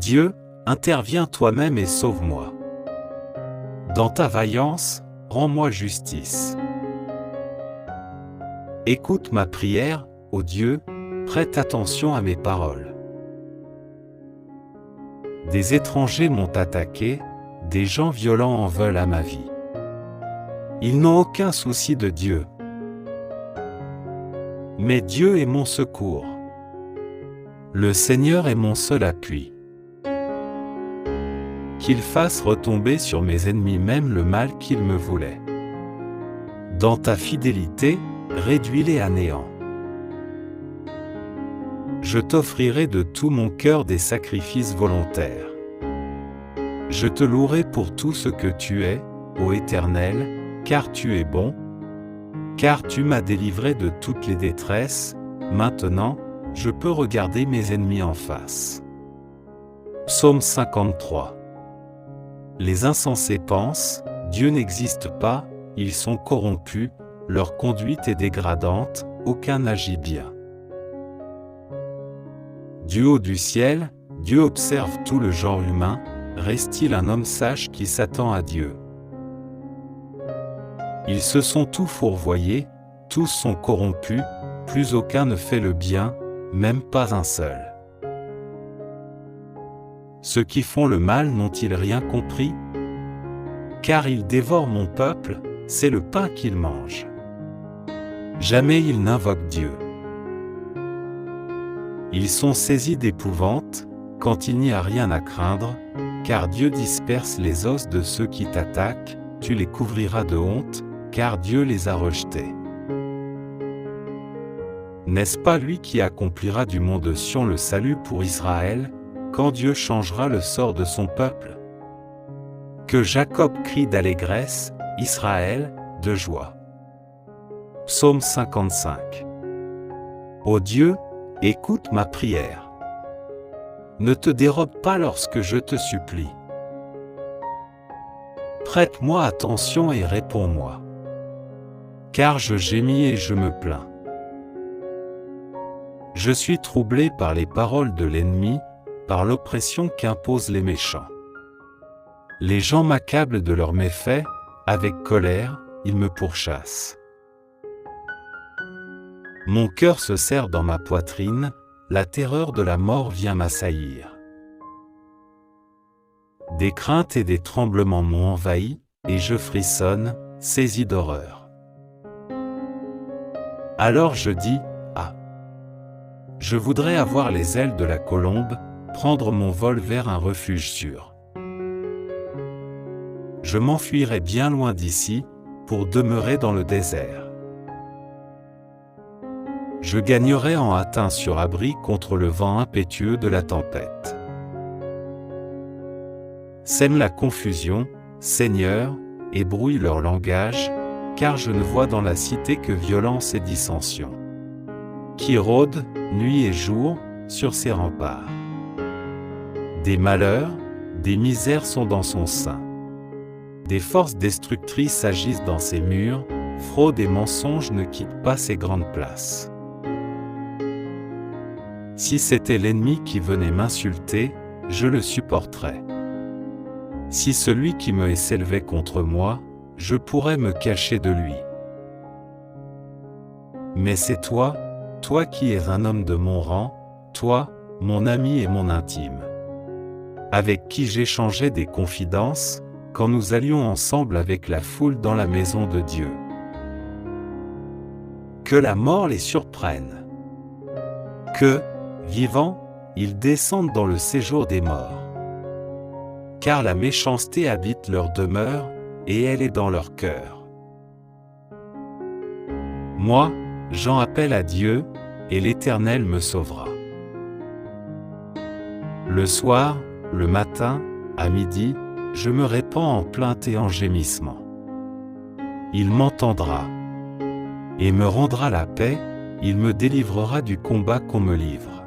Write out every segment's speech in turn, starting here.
Dieu, interviens toi-même et sauve-moi. Dans ta vaillance, rends-moi justice. Écoute ma prière, ô Dieu, prête attention à mes paroles. Des étrangers m'ont attaqué, des gens violents en veulent à ma vie. Ils n'ont aucun souci de Dieu. Mais Dieu est mon secours. Le Seigneur est mon seul appui. Qu'il fasse retomber sur mes ennemis même le mal qu'ils me voulaient. Dans ta fidélité, réduis-les à néant. Je t'offrirai de tout mon cœur des sacrifices volontaires. Je te louerai pour tout ce que tu es, ô Éternel, car tu es bon, car tu m'as délivré de toutes les détresses. Maintenant, je peux regarder mes ennemis en face. Psaume 53. Les insensés pensent, Dieu n'existe pas, ils sont corrompus, leur conduite est dégradante, aucun n'agit bien. Du haut du ciel, Dieu observe tout le genre humain, reste-t-il un homme sage qui s'attend à Dieu? Ils se sont tous fourvoyés, tous sont corrompus, plus aucun ne fait le bien, même pas un seul. Ceux qui font le mal n'ont-ils rien compris? Car ils dévorent mon peuple, c'est le pain qu'ils mangent. Jamais ils n'invoquent Dieu. Ils sont saisis d'épouvante, quand il n'y a rien à craindre, car Dieu disperse les os de ceux qui t'attaquent, tu les couvriras de honte, car Dieu les a rejetés. N'est-ce pas lui qui accomplira du mont de Sion le salut pour Israël, quand Dieu changera le sort de son peuple? Que Jacob crie d'allégresse, Israël, de joie. Psaume 55. Ô Dieu, écoute ma prière. Ne te dérobe pas lorsque je te supplie. Prête-moi attention et réponds-moi. Car je gémis et je me plains. Je suis troublé par les paroles de l'ennemi, par l'oppression qu'imposent les méchants. Les gens m'accablent de leurs méfaits, avec colère, ils me pourchassent. Mon cœur se serre dans ma poitrine, la terreur de la mort vient m'assaillir. Des craintes et des tremblements m'ont envahi, et je frissonne, saisi d'horreur. Alors je dis, ah! Je voudrais avoir les ailes de la colombe, prendre mon vol vers un refuge sûr. Je m'enfuirai bien loin d'ici, pour demeurer dans le désert. Je gagnerai en hâtin sur abri contre le vent impétueux de la tempête. Sème la confusion, Seigneur, et brouille leur langage, car je ne vois dans la cité que violence et dissension. Qui rôde, nuit et jour, sur ses remparts. Des malheurs, des misères sont dans son sein. Des forces destructrices agissent dans ses murs, fraude et mensonge ne quittent pas ses grandes places. Si c'était l'ennemi qui venait m'insulter, je le supporterais. Si celui qui me s'élevait contre moi, je pourrais me cacher de lui. Mais c'est toi, toi qui es un homme de mon rang, toi, mon ami et mon intime, avec qui j'échangeais des confidences, quand nous allions ensemble avec la foule dans la maison de Dieu. Que la mort les surprenne. Que, vivants, ils descendent dans le séjour des morts. Car la méchanceté habite leur demeure, et elle est dans leur cœur. Moi, j'en appelle à Dieu, et l'Éternel me sauvera. Le soir, le matin, à midi, je me répands en plaintes et en gémissements. Il m'entendra, et me rendra la paix, il me délivrera du combat qu'on me livre.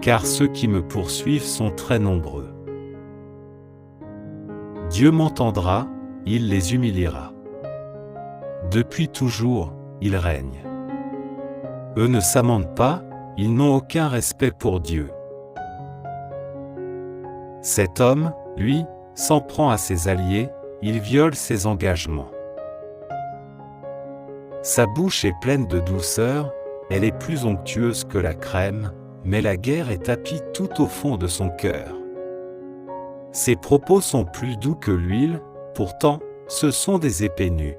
Car ceux qui me poursuivent sont très nombreux. Dieu m'entendra, il les humiliera. Depuis toujours, il règne. Eux ne s'amendent pas, ils n'ont aucun respect pour Dieu. Cet homme, lui, s'en prend à ses alliés, il viole ses engagements. Sa bouche est pleine de douceur, elle est plus onctueuse que la crème, mais la guerre est tapie tout au fond de son cœur. Ses propos sont plus doux que l'huile, pourtant, ce sont des épées nues.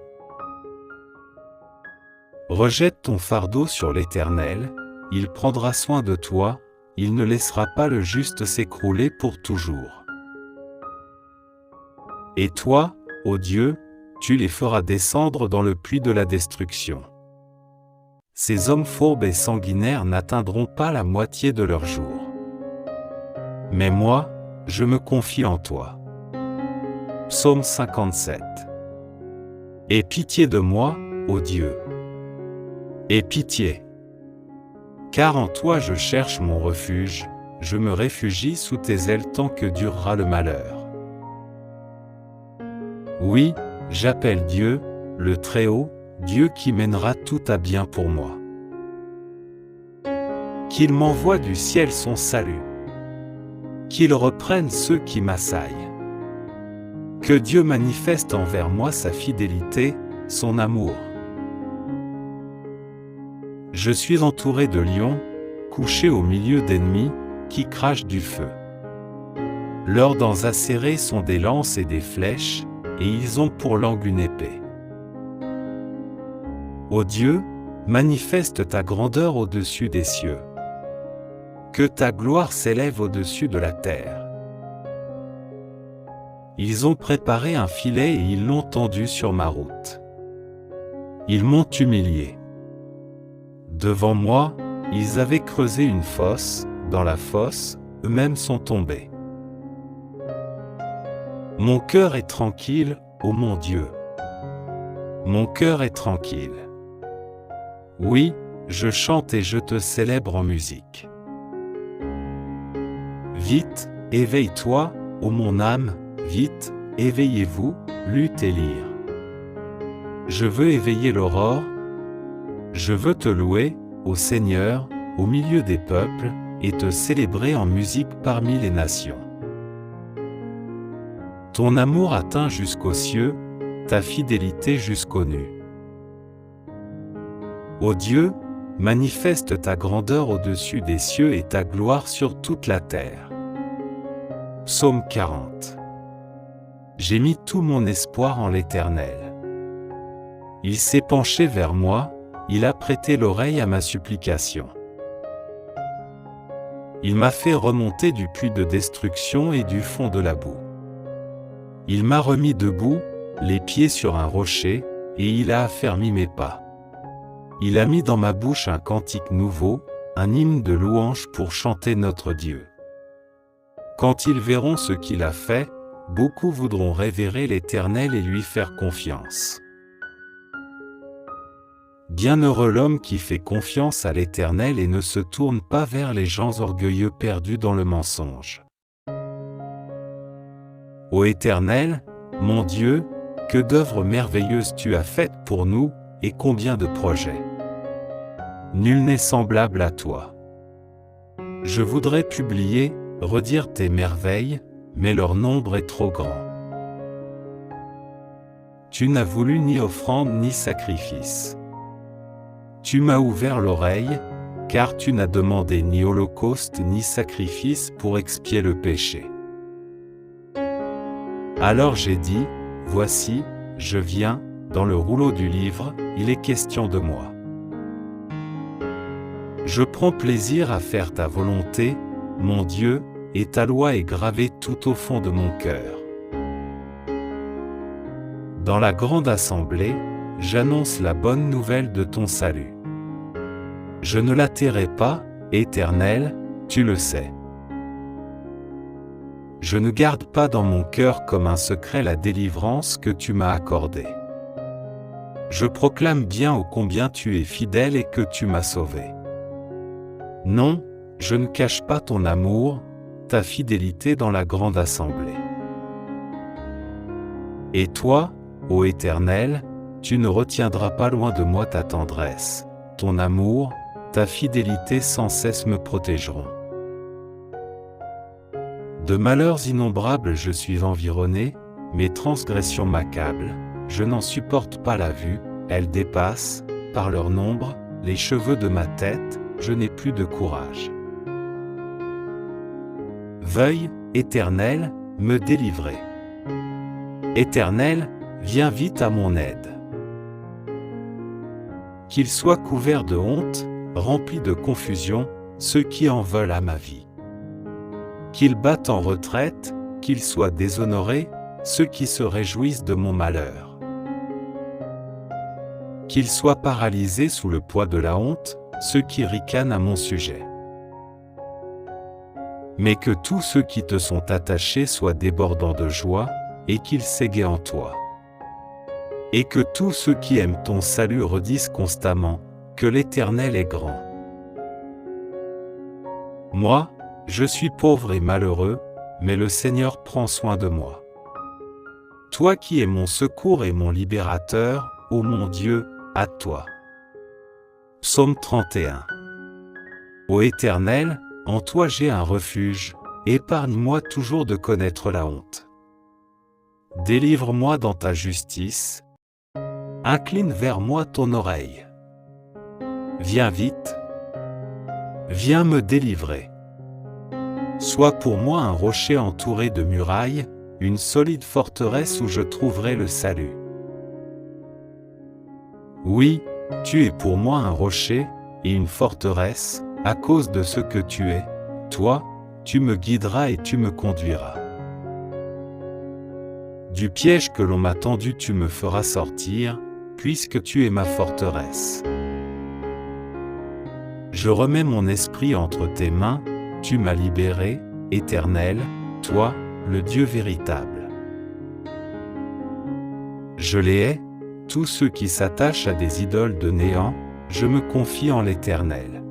Rejette ton fardeau sur l'Éternel, il prendra soin de toi, il ne laissera pas le juste s'écrouler pour toujours. Et toi, ô Dieu, tu les feras descendre dans le puits de la destruction. Ces hommes fourbes et sanguinaires n'atteindront pas la moitié de leur jour. Mais moi, je me confie en toi. Psaume 57. Aie pitié de moi, ô Dieu. Aie pitié. Car en toi je cherche mon refuge, je me réfugie sous tes ailes tant que durera le malheur. Oui, j'appelle Dieu, le Très-Haut, Dieu qui mènera tout à bien pour moi. Qu'il m'envoie du ciel son salut. Qu'il reprenne ceux qui m'assaillent. Que Dieu manifeste envers moi sa fidélité, son amour. Je suis entouré de lions, couché au milieu d'ennemis, qui crachent du feu. Leurs dents acérées sont des lances et des flèches, et ils ont pour langue une épée. Ô Dieu, manifeste ta grandeur au-dessus des cieux. Que ta gloire s'élève au-dessus de la terre. Ils ont préparé un filet et ils l'ont tendu sur ma route. Ils m'ont humilié. Devant moi, ils avaient creusé une fosse, dans la fosse, eux-mêmes sont tombés. Mon cœur est tranquille, ô mon Dieu. Mon cœur est tranquille. Oui, je chante et je te célèbre en musique. Vite, éveille-toi, ô mon âme, vite, éveillez-vous, lutte et lyre. Je veux éveiller l'aurore. Je veux te louer, ô Seigneur, au milieu des peuples, et te célébrer en musique parmi les nations. Ton amour atteint jusqu'aux cieux, ta fidélité jusqu'aux nues. Ô Dieu, manifeste ta grandeur au-dessus des cieux et ta gloire sur toute la terre. Psaume 40. J'ai mis tout mon espoir en l'Éternel. Il s'est penché vers moi, il a prêté l'oreille à ma supplication. Il m'a fait remonter du puits de destruction et du fond de la boue. Il m'a remis debout, les pieds sur un rocher, et il a affermi mes pas. Il a mis dans ma bouche un cantique nouveau, un hymne de louange pour chanter notre Dieu. Quand ils verront ce qu'il a fait, beaucoup voudront révérer l'Éternel et lui faire confiance. Bienheureux l'homme qui fait confiance à l'Éternel et ne se tourne pas vers les gens orgueilleux perdus dans le mensonge. Ô Éternel, mon Dieu, que d'œuvres merveilleuses tu as faites pour nous, et combien de projets. Nul n'est semblable à toi. Je voudrais publier, redire tes merveilles, mais leur nombre est trop grand. Tu n'as voulu ni offrande ni sacrifice. Tu m'as ouvert l'oreille, car tu n'as demandé ni holocauste ni sacrifice pour expier le péché. Alors j'ai dit, voici, je viens, dans le rouleau du livre, il est question de moi. Je prends plaisir à faire ta volonté, mon Dieu, et ta loi est gravée tout au fond de mon cœur. Dans la grande assemblée, j'annonce la bonne nouvelle de ton salut. Je ne la tairai pas, Éternel, tu le sais. Je ne garde pas dans mon cœur comme un secret la délivrance que tu m'as accordée. Je proclame bien ô combien tu es fidèle et que tu m'as sauvé. Non, je ne cache pas ton amour, ta fidélité dans la grande assemblée. Et toi, ô Éternel, tu ne retiendras pas loin de moi ta tendresse, ton amour, ta fidélité sans cesse me protégeront. De malheurs innombrables je suis environné, mes transgressions m'accablent, je n'en supporte pas la vue, elles dépassent, par leur nombre, les cheveux de ma tête, je n'ai plus de courage. Veuille, Éternel, me délivrer. Éternel, viens vite à mon aide. Qu'ils soient couverts de honte, remplis de confusion, ceux qui en veulent à ma vie. Qu'ils battent en retraite, qu'ils soient déshonorés, ceux qui se réjouissent de mon malheur. Qu'ils soient paralysés sous le poids de la honte, ceux qui ricanent à mon sujet. Mais que tous ceux qui te sont attachés soient débordants de joie, et qu'ils s'égaient en toi. Et que tous ceux qui aiment ton salut redisent constamment, que l'Éternel est grand. Moi, je suis pauvre et malheureux, mais le Seigneur prend soin de moi. Toi qui es mon secours et mon libérateur, ô mon Dieu, à toi. Psaume 31. Ô Éternel, en toi j'ai un refuge, épargne-moi toujours de connaître la honte. Délivre-moi dans ta justice. Incline vers moi ton oreille. Viens vite. Viens me délivrer. Sois pour moi un rocher entouré de murailles, une solide forteresse où je trouverai le salut. Oui, tu es pour moi un rocher et une forteresse, à cause de ce que tu es, toi, tu me guideras et tu me conduiras. Du piège que l'on m'a tendu tu me feras sortir, puisque tu es ma forteresse. Je remets mon esprit entre tes mains, tu m'as libéré, Éternel, toi, le Dieu véritable. Je les hais, tous ceux qui s'attachent à des idoles de néant, je me confie en l'Éternel.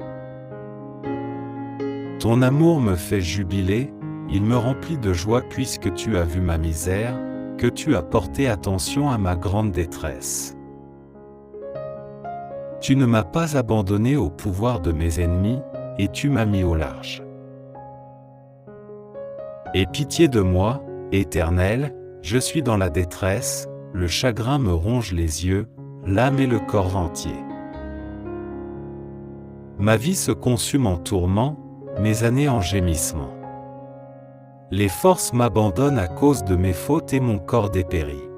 Ton amour me fait jubiler, il me remplit de joie puisque tu as vu ma misère, que tu as porté attention à ma grande détresse. Tu ne m'as pas abandonné au pouvoir de mes ennemis, et tu m'as mis au large. Aie pitié de moi, Éternel, je suis dans la détresse, le chagrin me ronge les yeux, l'âme et le corps entier. Ma vie se consume en tourments, mes années en gémissements. Les forces m'abandonnent à cause de mes fautes et mon corps dépérit.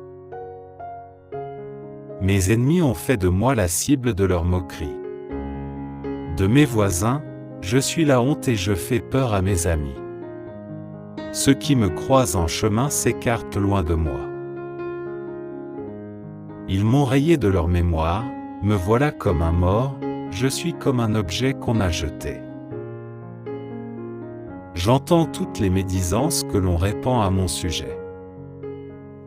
Mes ennemis ont fait de moi la cible de leur moquerie. De mes voisins, je suis la honte et je fais peur à mes amis. Ceux qui me croisent en chemin s'écartent loin de moi. Ils m'ont rayé de leur mémoire, me voilà comme un mort, je suis comme un objet qu'on a jeté. J'entends toutes les médisances que l'on répand à mon sujet.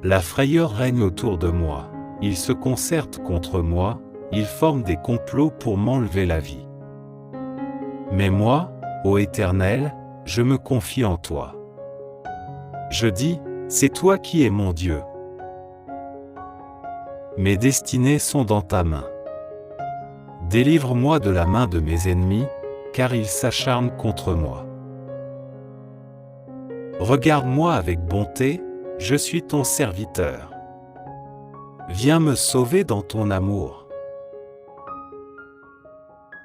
La frayeur règne autour de moi. Ils se concertent contre moi, ils forment des complots pour m'enlever la vie. Mais moi, ô Éternel, je me confie en toi. Je dis, c'est toi qui es mon Dieu. Mes destinées sont dans ta main. Délivre-moi de la main de mes ennemis, car ils s'acharnent contre moi. Regarde-moi avec bonté, je suis ton serviteur. Viens me sauver dans ton amour.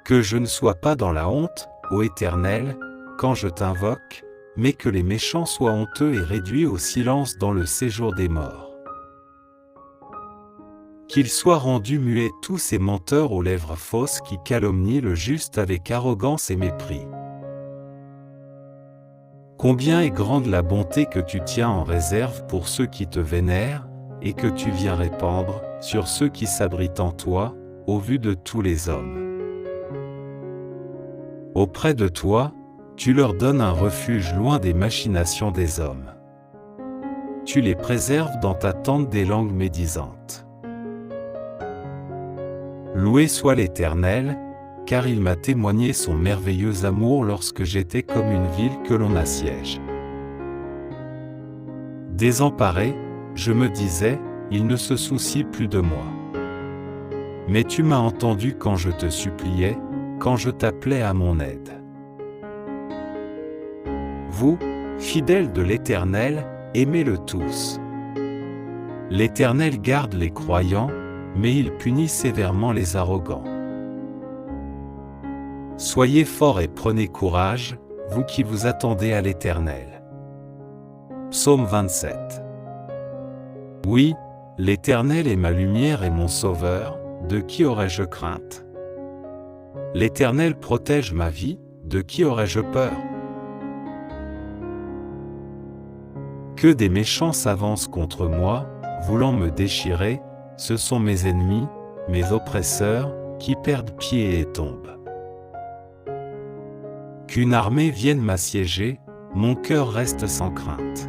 Que je ne sois pas dans la honte, ô Éternel, quand je t'invoque, mais que les méchants soient honteux et réduits au silence dans le séjour des morts. Qu'ils soient rendus muets tous ces menteurs aux lèvres fausses qui calomnient le juste avec arrogance et mépris. Combien est grande la bonté que tu tiens en réserve pour ceux qui te vénèrent, et que tu viens répandre sur ceux qui s'abritent en toi, au vu de tous les hommes. Auprès de toi, tu leur donnes un refuge loin des machinations des hommes. Tu les préserves dans ta tente des langues médisantes. Loué soit l'Éternel, car il m'a témoigné son merveilleux amour lorsque j'étais comme une ville que l'on assiège. Désemparé, je me disais, il ne se soucie plus de moi. Mais tu m'as entendu quand je te suppliais, quand je t'appelais à mon aide. Vous, Fidèles de l'Éternel, aimez-le tous. L'Éternel garde les croyants, mais il punit sévèrement les arrogants. Soyez forts et prenez courage, vous qui vous attendez à l'Éternel. Psaume 27. Oui, l'Éternel est ma lumière et mon sauveur, de qui aurais-je crainte? L'Éternel protège ma vie, de qui aurais-je peur? Que des méchants s'avancent contre moi, voulant me déchirer, ce sont mes ennemis, mes oppresseurs, qui perdent pied et tombent. Qu'une armée vienne m'assiéger, mon cœur reste sans crainte.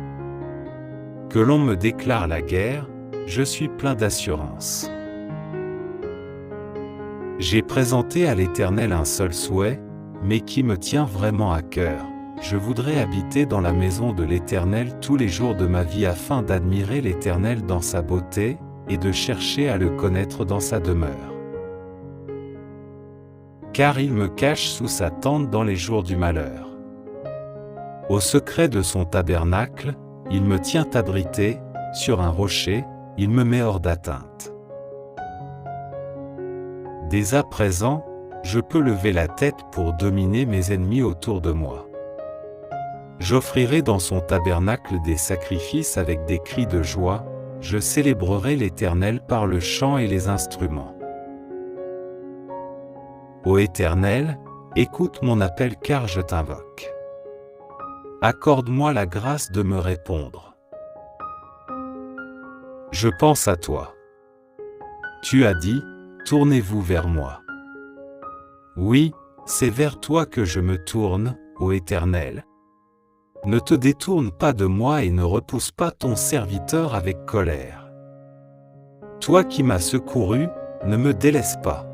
Que l'on me déclare la guerre, je suis plein d'assurance. J'ai présenté à l'Éternel un seul souhait, mais qui me tient vraiment à cœur. Je voudrais habiter dans la maison de l'Éternel tous les jours de ma vie afin d'admirer l'Éternel dans sa beauté, et de chercher à le connaître dans sa demeure. Car il me cache sous sa tente dans les jours du malheur. Au secret de son tabernacle, il me tient abrité, sur un rocher, il me met hors d'atteinte. Dès à présent, je peux lever la tête pour dominer mes ennemis autour de moi. J'offrirai dans son tabernacle des sacrifices avec des cris de joie, je célébrerai l'Éternel par le chant et les instruments. Ô Éternel, écoute mon appel car je t'invoque. Accorde-moi la grâce de me répondre. Je pense à toi. Tu as dit, tournez-vous vers moi. Oui, c'est vers toi que je me tourne, ô Éternel. Ne te détourne pas de moi et ne repousse pas ton serviteur avec colère. Toi qui m'as secouru, ne me délaisse pas.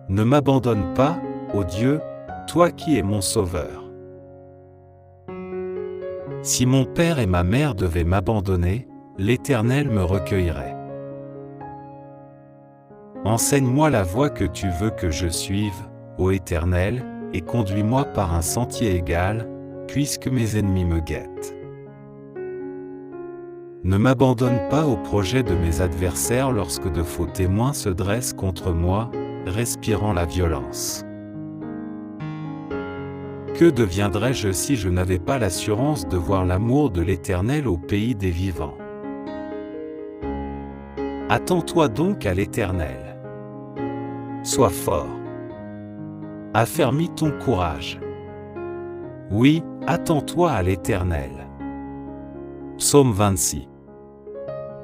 Ne m'abandonne pas, ô Dieu, toi qui es mon sauveur. Si mon père et ma mère devaient m'abandonner, l'Éternel me recueillerait. Enseigne-moi la voie que tu veux que je suive, ô Éternel, et conduis-moi par un sentier égal, puisque mes ennemis me guettent. Ne m'abandonne pas au projet de mes adversaires lorsque de faux témoins se dressent contre moi, respirant la violence. Que deviendrais-je si je n'avais pas l'assurance de voir l'amour de l'Éternel au pays des vivants? Attends-toi donc à l'Éternel. Sois fort. Affermis ton courage. Oui, attends-toi à l'Éternel. Psaume 26.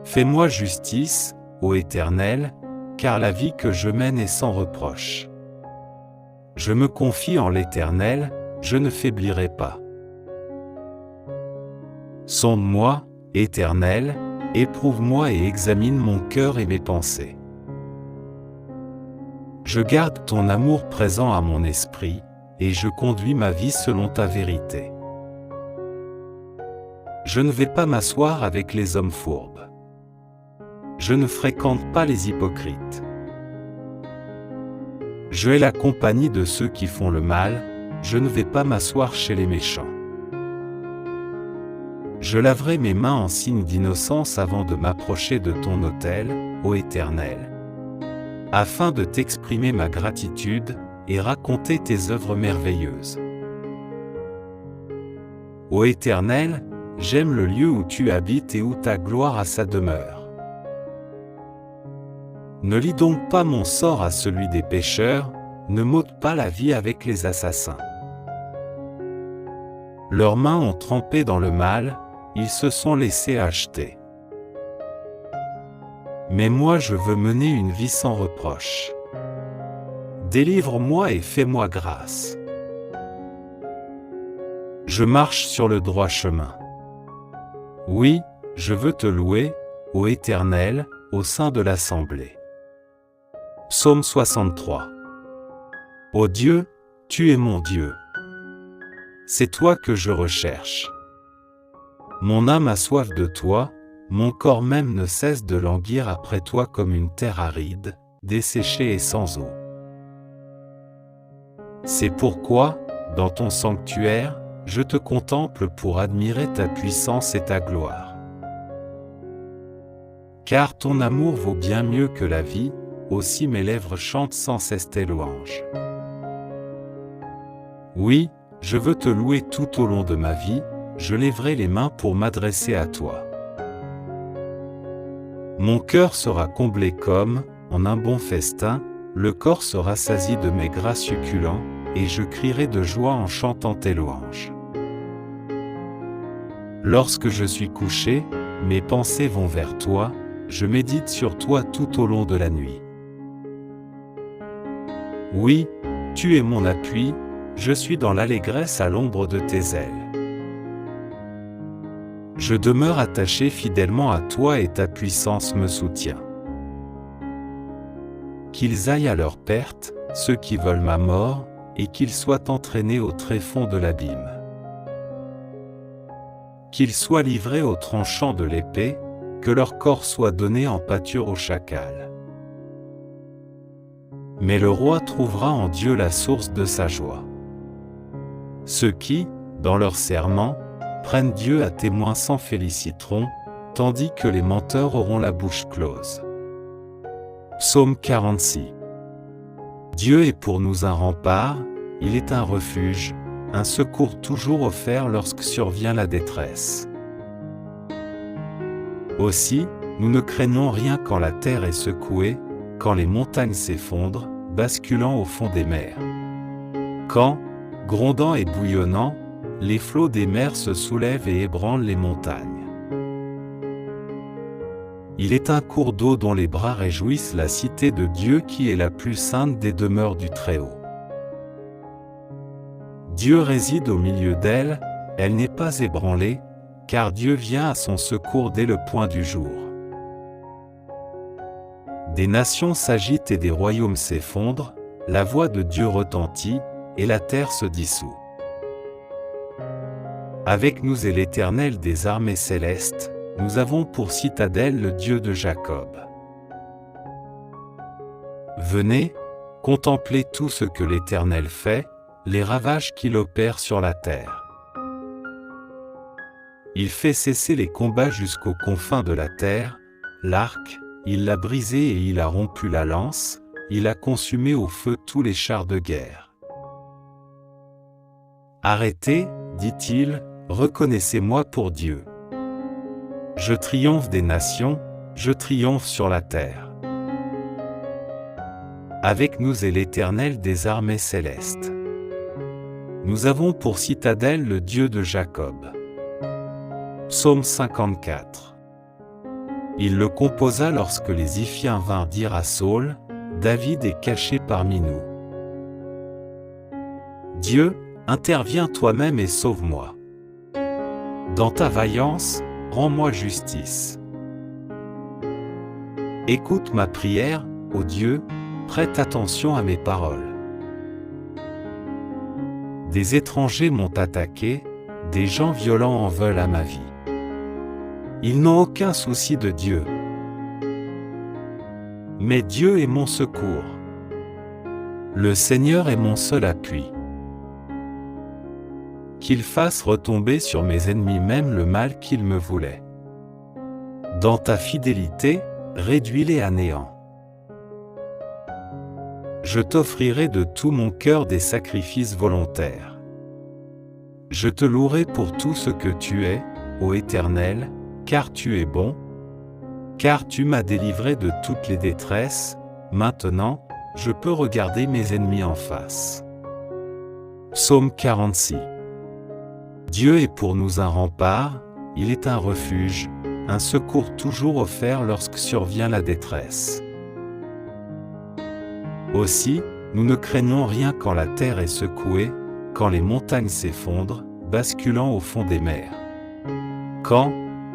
Fais-moi justice, ô Éternel, car la vie que je mène est sans reproche. Je me confie en l'Éternel, je ne faiblirai pas. Sonde-moi, Éternel, éprouve-moi et examine mon cœur et mes pensées. Je garde ton amour présent à mon esprit, et je conduis ma vie selon ta vérité. Je ne vais pas m'asseoir avec les hommes fourbes. Je ne fréquente pas les hypocrites. Je hais la compagnie de ceux qui font le mal, je ne vais pas m'asseoir chez les méchants. Je laverai mes mains en signe d'innocence avant de m'approcher de ton autel, ô Éternel, afin de t'exprimer ma gratitude et raconter tes œuvres merveilleuses. Ô Éternel, j'aime le lieu où tu habites et où ta gloire a sa demeure. Ne lie donc pas mon sort à celui des pécheurs, ne m'ôte pas la vie avec les assassins. Leurs mains ont trempé dans le mal, ils se sont laissés acheter. Mais moi je veux mener une vie sans reproche. Délivre-moi et fais-moi grâce. Je marche sur le droit chemin. Oui, je veux te louer, ô Éternel, au sein de l'assemblée. Psaume 63. Ô Dieu, tu es mon Dieu. C'est toi que je recherche. Mon âme a soif de toi, mon corps même ne cesse de languir après toi comme une terre aride, desséchée et sans eau. C'est pourquoi, dans ton sanctuaire, je te contemple pour admirer ta puissance et ta gloire. Car ton amour vaut bien mieux que la vie, aussi mes lèvres chantent sans cesse tes louanges. Oui, je veux te louer tout au long de ma vie, je lèverai les mains pour m'adresser à toi. Mon cœur sera comblé comme, en un bon festin, le corps se rassasie de mes gras succulents, et je crierai de joie en chantant tes louanges. Lorsque je suis couché, mes pensées vont vers toi, je médite sur toi tout au long de la nuit. Oui, tu es mon appui, je suis dans l'allégresse à l'ombre de tes ailes. Je demeure attaché fidèlement à toi et ta puissance me soutient. Qu'ils aillent à leur perte, ceux qui veulent ma mort, et qu'ils soient entraînés au tréfonds de l'abîme. Qu'ils soient livrés au tranchant de l'épée, que leur corps soit donné en pâture au chacal. Mais le roi trouvera en Dieu la source de sa joie. Ceux qui, dans leur serment, prennent Dieu à témoin s'en féliciteront, tandis que les menteurs auront la bouche close. Psaume 46. Dieu est pour nous un rempart, il est un refuge, un secours toujours offert lorsque survient la détresse. Aussi, nous ne craignons rien quand la terre est secouée, quand les montagnes s'effondrent, basculant au fond des mers. Quand, grondant et bouillonnant, les flots des mers se soulèvent et ébranlent les montagnes. Il est un cours d'eau dont les bras réjouissent la cité de Dieu qui est la plus sainte des demeures du Très-Haut. Dieu réside au milieu d'elle, elle n'est pas ébranlée, car Dieu vient à son secours dès le point du jour. Des nations s'agitent et des royaumes s'effondrent, la voix de Dieu retentit, et la terre se dissout. Avec nous est l'Éternel des armées célestes, nous avons pour citadelle le Dieu de Jacob. Venez, contemplez tout ce que l'Éternel fait, les ravages qu'il opère sur la terre. Il fait cesser les combats jusqu'aux confins de la terre, l'arc, il l'a brisé et il a rompu la lance, il a consumé au feu tous les chars de guerre. Arrêtez, dit-il, reconnaissez-moi pour Dieu. Je triomphe des nations, je triomphe sur la terre. Avec nous est l'Éternel des armées célestes. Nous avons pour citadelle le Dieu de Jacob. Psaume 54. Il le composa lorsque les Iphiens vinrent dire à Saül, David est caché parmi nous. Dieu, interviens toi-même et sauve-moi. Dans ta vaillance, rends-moi justice. Écoute ma prière, ô Dieu, prête attention à mes paroles. Des étrangers m'ont attaqué, des gens violents en veulent à ma vie. Ils n'ont aucun souci de Dieu. Mais Dieu est mon secours. Le Seigneur est mon seul appui. Qu'il fasse retomber sur mes ennemis même le mal qu'ils me voulaient. Dans ta fidélité, réduis-les à néant. Je t'offrirai de tout mon cœur des sacrifices volontaires. Je te louerai pour tout ce que tu es, ô Éternel, car tu es bon, car tu m'as délivré de toutes les détresses, maintenant, je peux regarder mes ennemis en face. Psaume 46. Dieu est pour nous un rempart, il est un refuge, un secours toujours offert lorsque survient la détresse. Aussi, nous ne craignons rien quand la terre est secouée, quand les montagnes s'effondrent, basculant au fond des mers. Quand,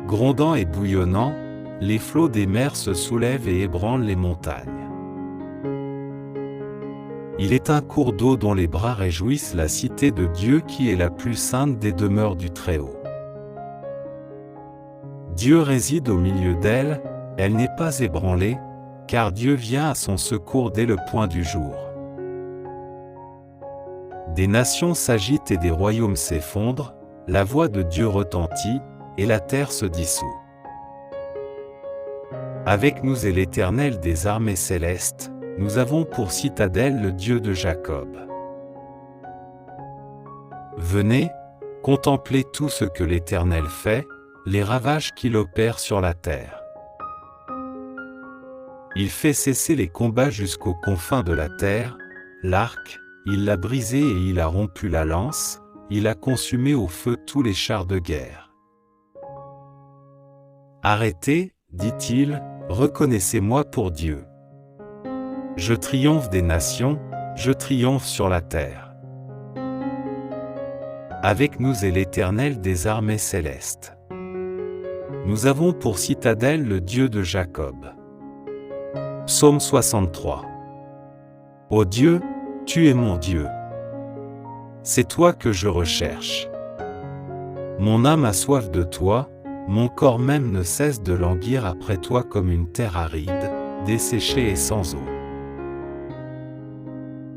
grondant et bouillonnant, les flots des mers se soulèvent et ébranlent les montagnes. Il est un cours d'eau dont les bras réjouissent la cité de Dieu qui est la plus sainte des demeures du Très-Haut. Dieu réside au milieu d'elle, elle n'est pas ébranlée, car Dieu vient à son secours dès le point du jour. Des nations s'agitent et des royaumes s'effondrent, la voix de Dieu retentit, et la terre se dissout. Avec nous est l'Éternel des armées célestes, nous avons pour citadelle le Dieu de Jacob. Venez, contemplez tout ce que l'Éternel fait, les ravages qu'il opère sur la terre. Il fait cesser les combats jusqu'aux confins de la terre, l'arc, il l'a brisé et il a rompu la lance, il a consumé au feu tous les chars de guerre. Arrêtez, dit-il, reconnaissez-moi pour Dieu. Je triomphe des nations, je triomphe sur la terre. Avec nous est l'Éternel des armées célestes. Nous avons pour citadelle le Dieu de Jacob. Psaume 63. Ô Dieu, tu es mon Dieu. C'est toi que je recherche. Mon âme a soif de toi, mon corps même ne cesse de languir après toi comme une terre aride, desséchée et sans eau.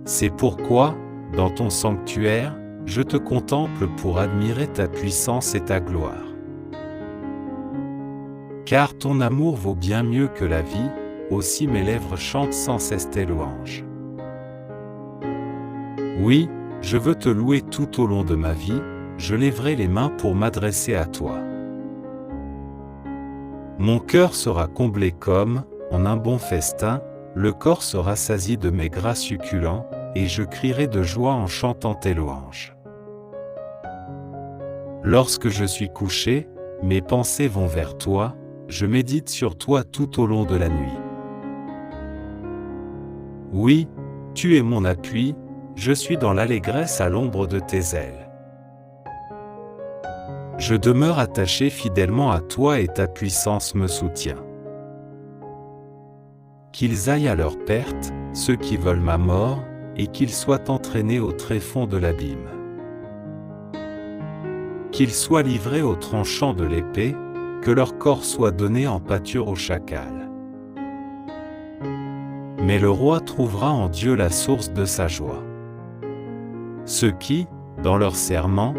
C'est pourquoi, dans ton sanctuaire, je te contemple pour admirer ta puissance et ta gloire. Car ton amour vaut bien mieux que la vie, aussi mes lèvres chantent sans cesse tes louanges. Oui, je veux te louer tout au long de ma vie, je lèverai les mains pour m'adresser à toi. Mon cœur sera comblé comme, en un bon festin, le corps se rassasie de mes gras succulents, et je crierai de joie en chantant tes louanges. Lorsque je suis couché, mes pensées vont vers toi, je médite sur toi tout au long de la nuit. Oui, tu es mon appui, je suis dans l'allégresse à l'ombre de tes ailes. Je demeure attaché fidèlement à toi et ta puissance me soutient. Qu'ils aillent à leur perte, ceux qui veulent ma mort, et qu'ils soient entraînés au tréfonds de l'abîme. Qu'ils soient livrés aux tranchants de l'épée, que leur corps soit donné en pâture aux chacals. Mais le roi trouvera en Dieu la source de sa joie. Ceux qui, dans leur serment,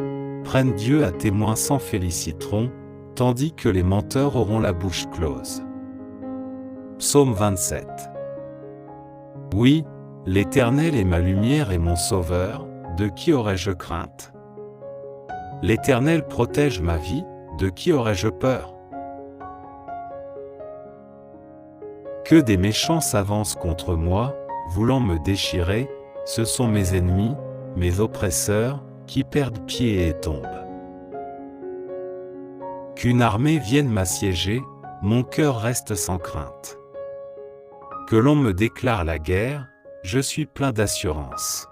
prennent Dieu à témoin s'en féliciteront, tandis que les menteurs auront la bouche close. Psaume 27. Oui, l'Éternel est ma lumière et mon sauveur, de qui aurais-je crainte? L'Éternel protège ma vie, de qui aurais-je peur? Que des méchants s'avancent contre moi, voulant me déchirer, ce sont mes ennemis, mes oppresseurs, qui perdent pied et tombent. Qu'une armée vienne m'assiéger, mon cœur reste sans crainte. Que l'on me déclare la guerre, je suis plein d'assurance.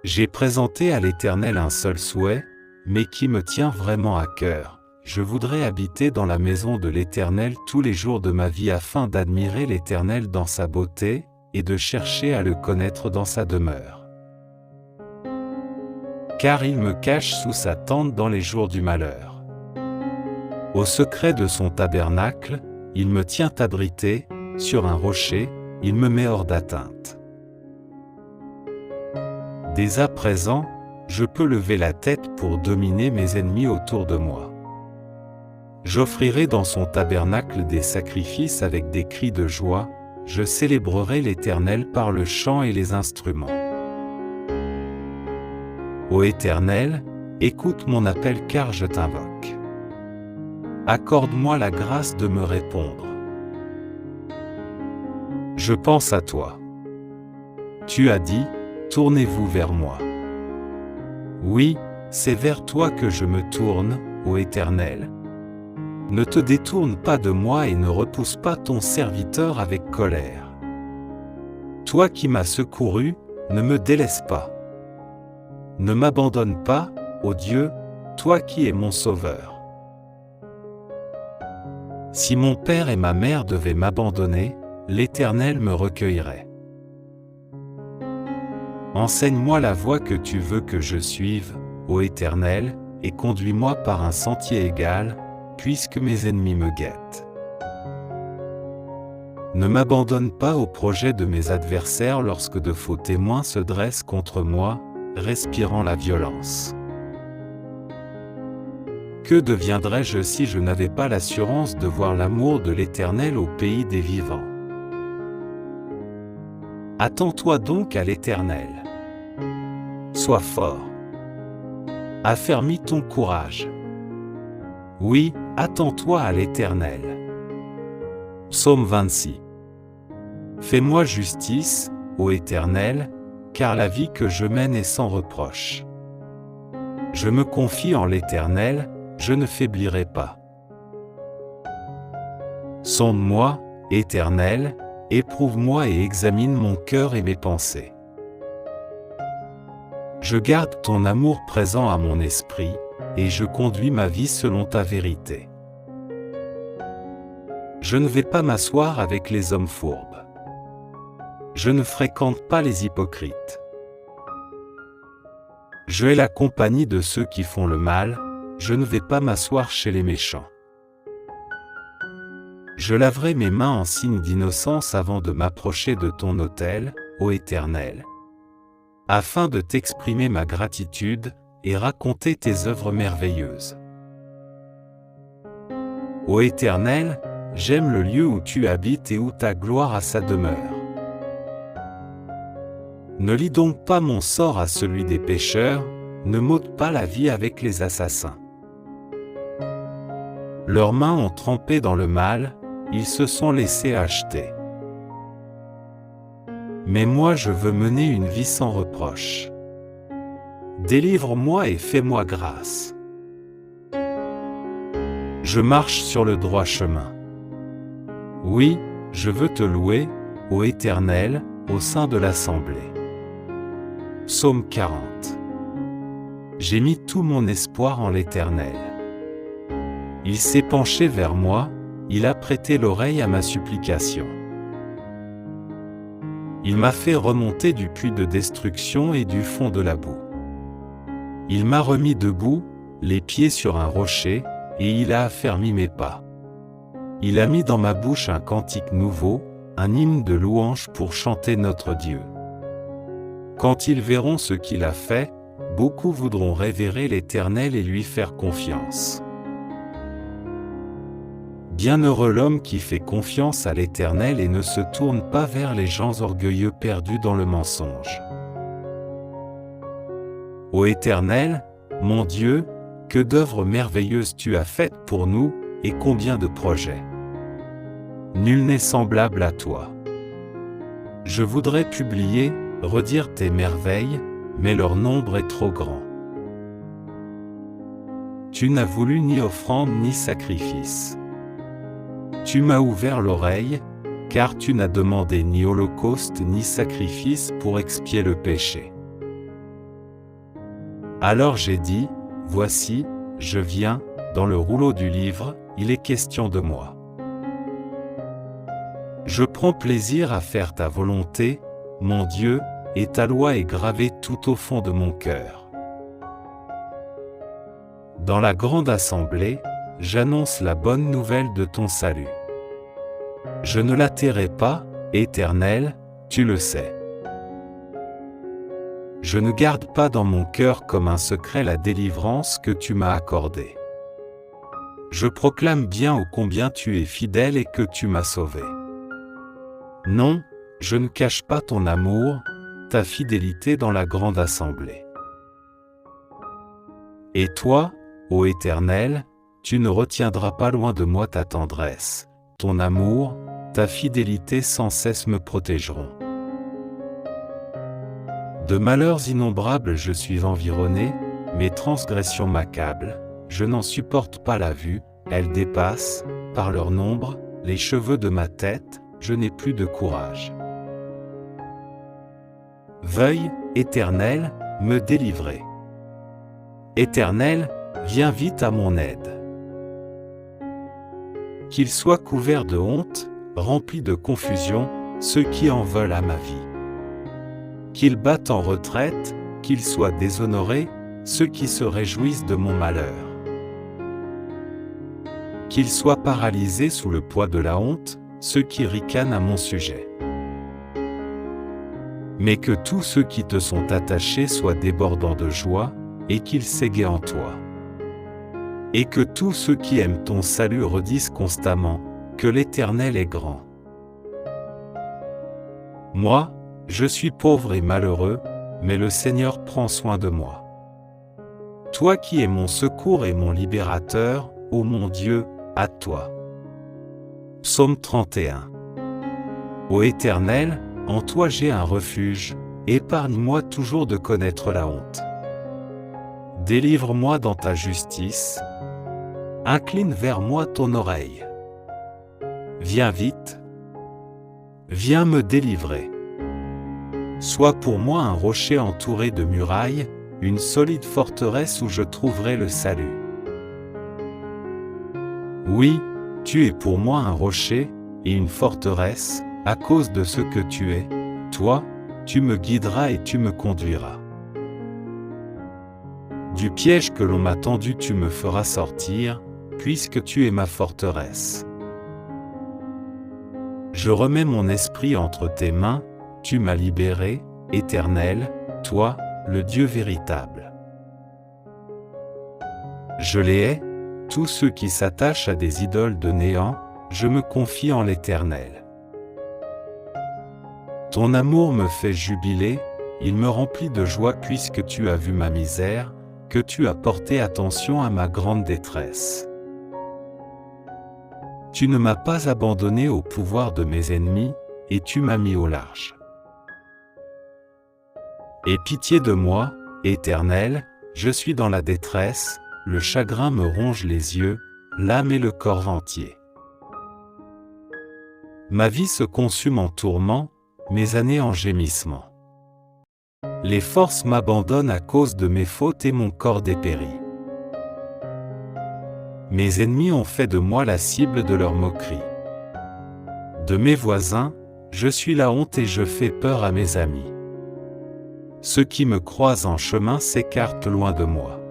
J'ai présenté à l'Éternel un seul souhait, mais qui me tient vraiment à cœur. Je voudrais habiter dans la maison de l'Éternel tous les jours de ma vie afin d'admirer l'Éternel dans sa beauté, et de chercher à le connaître dans sa demeure. Car il me cache sous sa tente dans les jours du malheur. Au secret de son tabernacle, il me tient abrité, sur un rocher, il me met hors d'atteinte. Dès à présent, je peux lever la tête pour dominer mes ennemis autour de moi. J'offrirai dans son tabernacle des sacrifices avec des cris de joie, je célébrerai l'Éternel par le chant et les instruments. Ô Éternel, écoute mon appel car je t'invoque. Accorde-moi la grâce de me répondre. Je pense à toi. Tu as dit, tournez-vous vers moi. Oui, c'est vers toi que je me tourne, ô Éternel. Ne te détourne pas de moi et ne repousse pas ton serviteur avec colère. Toi qui m'as secouru, ne me délaisse pas. Ne m'abandonne pas, ô Dieu, toi qui es mon sauveur. Si mon père et ma mère devaient m'abandonner, l'Éternel me recueillerait. Enseigne-moi la voie que tu veux que je suive, ô Éternel, et conduis-moi par un sentier égal, puisque mes ennemis me guettent. Ne m'abandonne pas au projet de mes adversaires lorsque de faux témoins se dressent contre moi, respirant la violence. Que deviendrais-je si je n'avais pas l'assurance de voir l'amour de l'Éternel au pays des vivants? Attends-toi donc à l'Éternel. Sois fort. Affermis ton courage. Oui, attends-toi à l'Éternel. Psaume 26. Fais-moi justice, ô Éternel, car la vie que je mène est sans reproche. Je me confie en l'Éternel, je ne faiblirai pas. Sonde-moi, Éternel, éprouve-moi et examine mon cœur et mes pensées. Je garde ton amour présent à mon esprit, et je conduis ma vie selon ta vérité. Je ne vais pas m'asseoir avec les hommes fourbes. Je ne fréquente pas les hypocrites. Je hais la compagnie de ceux qui font le mal, je ne vais pas m'asseoir chez les méchants. Je laverai mes mains en signe d'innocence avant de m'approcher de ton autel, ô Éternel, afin de t'exprimer ma gratitude et raconter tes œuvres merveilleuses. Ô Éternel, j'aime le lieu où tu habites et où ta gloire a sa demeure. Ne lie donc pas mon sort à celui des pécheurs, ne m'ôte pas la vie avec les assassins. Leurs mains ont trempé dans le mal, ils se sont laissés acheter. Mais moi je veux mener une vie sans reproche. Délivre-moi et fais-moi grâce. Je marche sur le droit chemin. Oui, je veux te louer, ô Éternel, au sein de l'assemblée. Psaume 40. J'ai mis tout mon espoir en l'Éternel. Il s'est penché vers moi, il a prêté l'oreille à ma supplication. Il m'a fait remonter du puits de destruction et du fond de la boue. Il m'a remis debout, les pieds sur un rocher, et il a affermi mes pas. Il a mis dans ma bouche un cantique nouveau, un hymne de louange pour chanter notre Dieu. Quand ils verront ce qu'il a fait, beaucoup voudront révérer l'Éternel et lui faire confiance. Bienheureux l'homme qui fait confiance à l'Éternel et ne se tourne pas vers les gens orgueilleux perdus dans le mensonge. Ô Éternel, mon Dieu, que d'œuvres merveilleuses tu as faites pour nous, et combien de projets. Nul n'est semblable à toi. Je voudrais publier, redire tes merveilles, mais leur nombre est trop grand. Tu n'as voulu ni offrande ni sacrifice. Tu m'as ouvert l'oreille, car tu n'as demandé ni holocauste ni sacrifice pour expier le péché. Alors j'ai dit, voici, je viens, dans le rouleau du livre, il est question de moi. Je prends plaisir à faire ta volonté, mon Dieu, et ta loi est gravée tout au fond de mon cœur. Dans la grande assemblée, j'annonce la bonne nouvelle de ton salut. Je ne la tairai pas, Éternel, tu le sais. Je ne garde pas dans mon cœur comme un secret la délivrance que tu m'as accordée. Je proclame bien ô combien tu es fidèle et que tu m'as sauvé. Non, je ne cache pas ton amour, ta fidélité dans la grande assemblée. Et toi, ô Éternel, tu ne retiendras pas loin de moi ta tendresse, ton amour, ta fidélité sans cesse me protégeront. De malheurs innombrables je suis environné, mes transgressions m'accablent, je n'en supporte pas la vue, elles dépassent, par leur nombre, les cheveux de ma tête, je n'ai plus de courage. Veuille, Éternel, me délivrer. Éternel, viens vite à mon aide. Qu'ils soient couverts de honte, remplis de confusion, ceux qui en veulent à ma vie. Qu'ils battent en retraite, qu'ils soient déshonorés, ceux qui se réjouissent de mon malheur. Qu'ils soient paralysés sous le poids de la honte, ceux qui ricanent à mon sujet. Mais que tous ceux qui te sont attachés soient débordants de joie, et qu'ils s'égaient en toi. Et que tous ceux qui aiment ton salut redisent constamment, que l'Éternel est grand. Moi, je suis pauvre et malheureux, mais le Seigneur prend soin de moi. Toi qui es mon secours et mon libérateur, ô mon Dieu, à toi. Psaume 31. Ô Éternel, en toi j'ai un refuge, épargne-moi toujours de connaître la honte. Délivre-moi dans ta justice. Incline vers moi ton oreille. Viens vite. Viens me délivrer. Sois pour moi un rocher entouré de murailles, une solide forteresse où je trouverai le salut. Oui, tu es pour moi un rocher et une forteresse, à cause de ce que tu es. Toi, tu me guideras et tu me conduiras. Du piège que l'on m'a tendu, tu me feras sortir, puisque tu es ma forteresse. Je remets mon esprit entre tes mains, tu m'as libéré, Éternel, toi, le Dieu véritable. Je les hais, tous ceux qui s'attachent à des idoles de néant, je me confie en l'Éternel. Ton amour me fait jubiler, il me remplit de joie puisque tu as vu ma misère, que tu as porté attention à ma grande détresse. Tu ne m'as pas abandonné au pouvoir de mes ennemis, et tu m'as mis au large. Aie pitié de moi, Éternel, je suis dans la détresse, le chagrin me ronge les yeux, l'âme et le corps entier. Ma vie se consume en tourments, mes années en gémissements. Les forces m'abandonnent à cause de mes fautes et mon corps dépérit. Mes ennemis ont fait de moi la cible de leurs moqueries. De mes voisins, je suis la honte et je fais peur à mes amis. Ceux qui me croisent en chemin s'écartent loin de moi.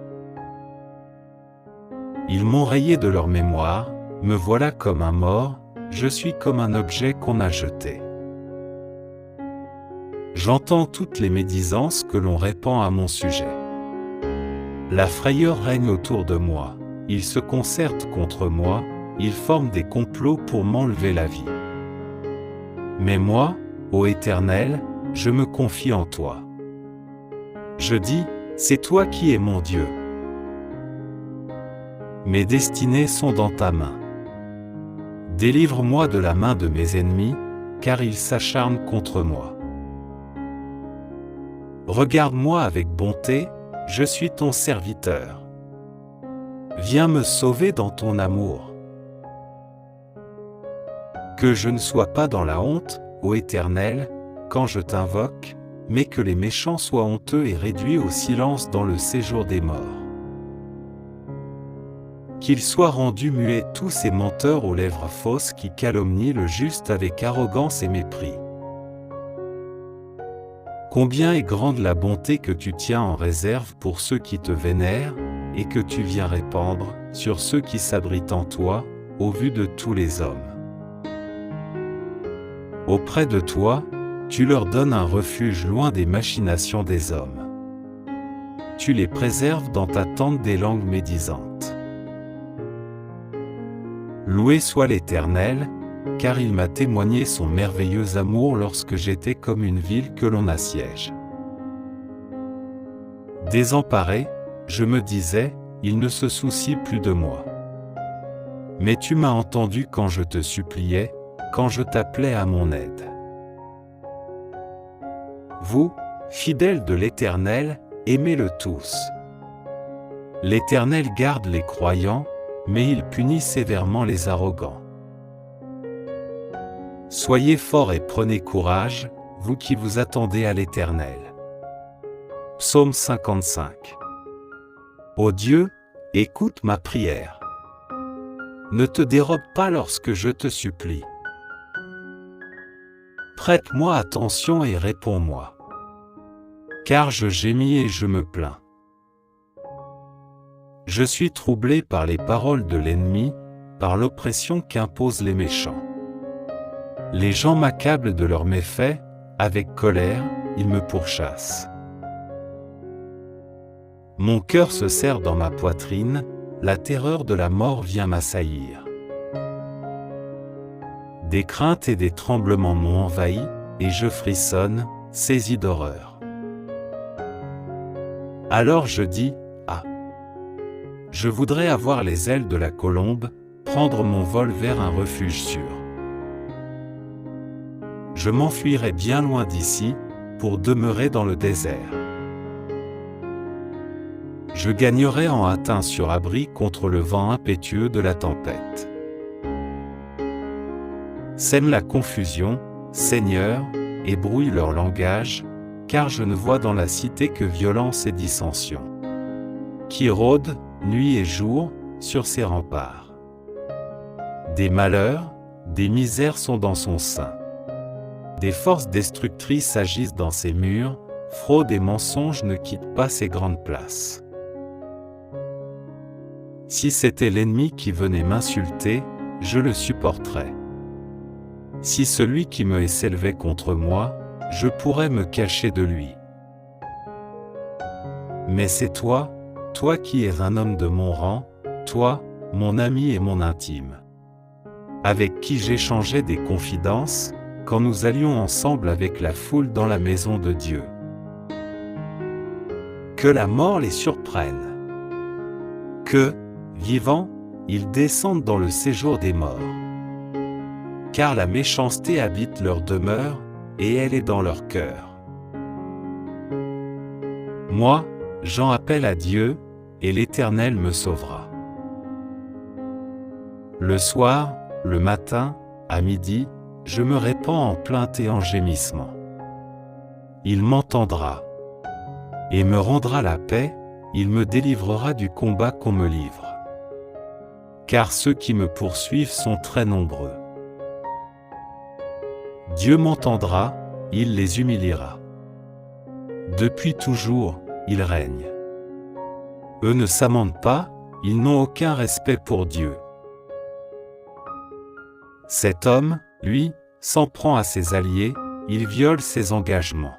Ils m'ont rayé de leur mémoire, me voilà comme un mort, je suis comme un objet qu'on a jeté. J'entends toutes les médisances que l'on répand à mon sujet. La frayeur règne autour de moi, ils se concertent contre moi, ils forment des complots pour m'enlever la vie. Mais moi, ô Éternel, je me confie en toi. Je dis, c'est toi qui es mon Dieu. Mes destinées sont dans ta main. Délivre-moi de la main de mes ennemis, car ils s'acharnent contre moi. Regarde-moi avec bonté, je suis ton serviteur. Viens me sauver dans ton amour. Que je ne sois pas dans la honte, ô Éternel, quand je t'invoque, mais que les méchants soient honteux et réduits au silence dans le séjour des morts. Qu'ils soient rendus muets tous ces menteurs aux lèvres fausses qui calomnient le juste avec arrogance et mépris. Combien est grande la bonté que tu tiens en réserve pour ceux qui te vénèrent, et que tu viens répandre sur ceux qui s'abritent en toi, au vu de tous les hommes. Auprès de toi, tu leur donnes un refuge loin des machinations des hommes. Tu les préserves dans ta tente des langues médisantes. Loué soit l'Éternel, car il m'a témoigné son merveilleux amour lorsque j'étais comme une ville que l'on assiège. Désemparé, je me disais, il ne se soucie plus de moi. Mais tu m'as entendu quand je te suppliais, quand je t'appelais à mon aide. Vous, fidèles de l'Éternel, aimez-le tous. L'Éternel garde les croyants, mais il punit sévèrement les arrogants. Soyez forts et prenez courage, vous qui vous attendez à l'Éternel. Psaume 55. Ô Dieu, écoute ma prière. Ne te dérobe pas lorsque je te supplie. Prête-moi attention et réponds-moi. Car je gémis et je me plains. Je suis troublé par les paroles de l'ennemi, par l'oppression qu'imposent les méchants. Les gens m'accablent de leurs méfaits, avec colère, ils me pourchassent. Mon cœur se serre dans ma poitrine, la terreur de la mort vient m'assaillir. Des craintes et des tremblements m'ont envahi, et je frissonne, saisi d'horreur. Alors je dis, ah! Je voudrais avoir les ailes de la colombe, prendre mon vol vers un refuge sûr. Je m'enfuirai bien loin d'ici, pour demeurer dans le désert. Je gagnerai en hâtin sur abri contre le vent impétueux de la tempête. Sème la confusion, Seigneur, et brouille leur langage, car je ne vois dans la cité que violence et dissension, qui rôdent, nuit et jour, sur ses remparts. Des malheurs, des misères sont dans son sein. Des forces destructrices agissent dans ses murs, fraude et mensonge ne quittent pas ses grandes places. Si c'était l'ennemi qui venait m'insulter, je le supporterais. Si celui qui me s'élevait contre moi, je pourrais me cacher de lui. Mais c'est toi, toi qui es un homme de mon rang, toi, mon ami et mon intime, avec qui j'échangeais des confidences, quand nous allions ensemble avec la foule dans la maison de Dieu. Que la mort les surprenne. Que, vivants, ils descendent dans le séjour des morts. Car la méchanceté habite leur demeure, et elle est dans leur cœur. Moi, j'en appelle à Dieu, et l'Éternel me sauvera. Le soir, le matin, à midi, je me répands en plaintes et en gémissements. Il m'entendra, et me rendra la paix, il me délivrera du combat qu'on me livre. Car ceux qui me poursuivent sont très nombreux. Dieu m'entendra, il les humiliera. Depuis toujours, ils règnent. Eux ne s'amendent pas, ils n'ont aucun respect pour Dieu. Cet homme, lui, s'en prend à ses alliés, il viole ses engagements.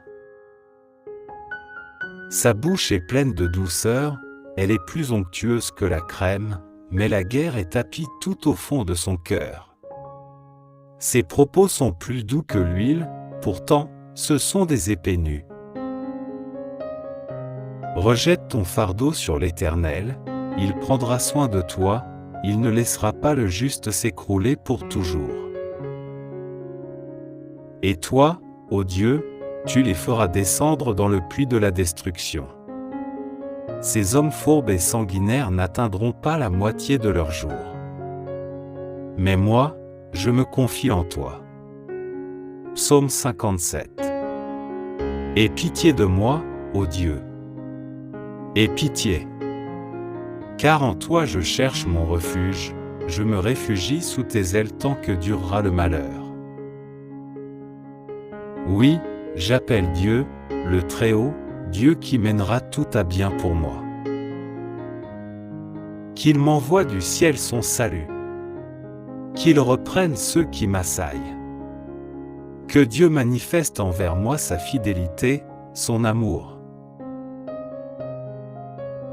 Sa bouche est pleine de douceur, elle est plus onctueuse que la crème, mais la guerre est tapie tout au fond de son cœur. Ses propos sont plus doux que l'huile, pourtant, ce sont des épées nues. Rejette ton fardeau sur l'Éternel, il prendra soin de toi, il ne laissera pas le juste s'écrouler pour toujours. Et toi, ô Dieu, tu les feras descendre dans le puits de la destruction. Ces hommes fourbes et sanguinaires n'atteindront pas la moitié de leur jour. Mais moi, je me confie en toi. Psaume 57. Aie pitié de moi, ô Dieu. Aie pitié. Car en toi je cherche mon refuge, je me réfugie sous tes ailes tant que durera le malheur. Oui, j'appelle Dieu, le Très-Haut, Dieu qui mènera tout à bien pour moi. Qu'il m'envoie du ciel son salut. Qu'il reprenne ceux qui m'assaillent. Que Dieu manifeste envers moi sa fidélité, son amour.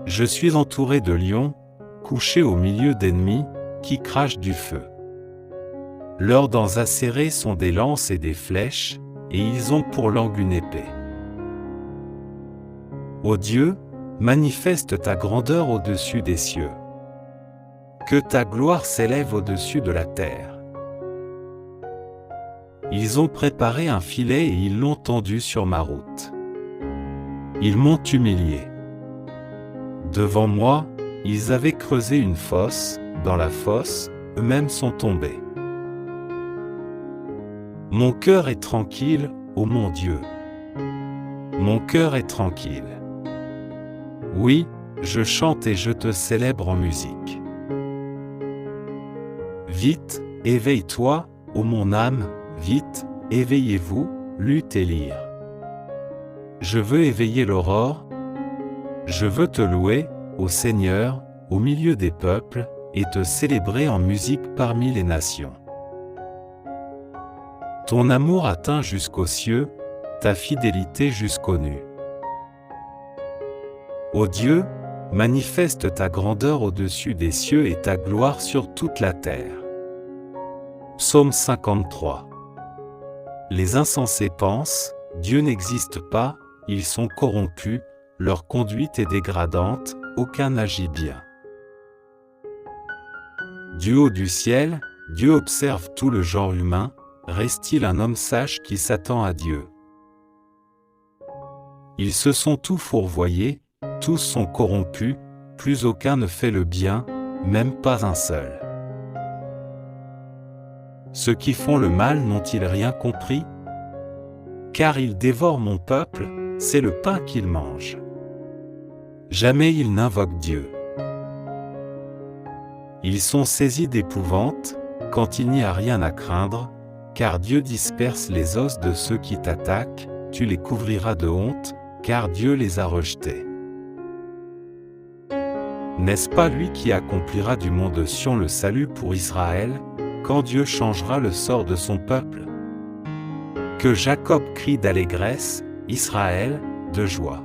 Je suis entouré de lions, couché au milieu d'ennemis, qui crachent du feu. Leurs dents acérées sont des lances et des flèches, et ils ont pour langue une épée. Ô Dieu, manifeste ta grandeur au-dessus des cieux. Que ta gloire s'élève au-dessus de la terre. Ils ont préparé un filet et ils l'ont tendu sur ma route. Ils m'ont humilié. Devant moi, ils avaient creusé une fosse, dans la fosse, eux-mêmes sont tombés. Mon cœur est tranquille, ô mon Dieu. Mon cœur est tranquille. Oui, je chante et je te célèbre en musique. Vite, éveille-toi, ô mon âme, vite, éveillez-vous, lutte et lyre. Je veux éveiller l'aurore. Je veux te louer, ô Seigneur, au milieu des peuples, et te célébrer en musique parmi les nations. Ton amour atteint jusqu'aux cieux, ta fidélité jusqu'aux nues. Ô Dieu, manifeste ta grandeur au-dessus des cieux et ta gloire sur toute la terre. Psaume 53. Les insensés pensent, Dieu n'existe pas, ils sont corrompus, leur conduite est dégradante, aucun n'agit bien. Du haut du ciel, Dieu observe tout le genre humain, reste-t-il un homme sage qui s'attend à Dieu? Ils se sont tous fourvoyés, tous sont corrompus, plus aucun ne fait le bien, même pas un seul. Ceux qui font le mal n'ont-ils rien compris? Car ils dévorent mon peuple, c'est le pain qu'ils mangent. Jamais ils n'invoquent Dieu. Ils sont saisis d'épouvante, quand il n'y a rien à craindre, car Dieu disperse les os de ceux qui t'attaquent, tu les couvriras de honte, car Dieu les a rejetés. N'est-ce pas lui qui accomplira du mont de Sion le salut pour Israël, quand Dieu changera le sort de son peuple? Que Jacob crie d'allégresse, Israël, de joie.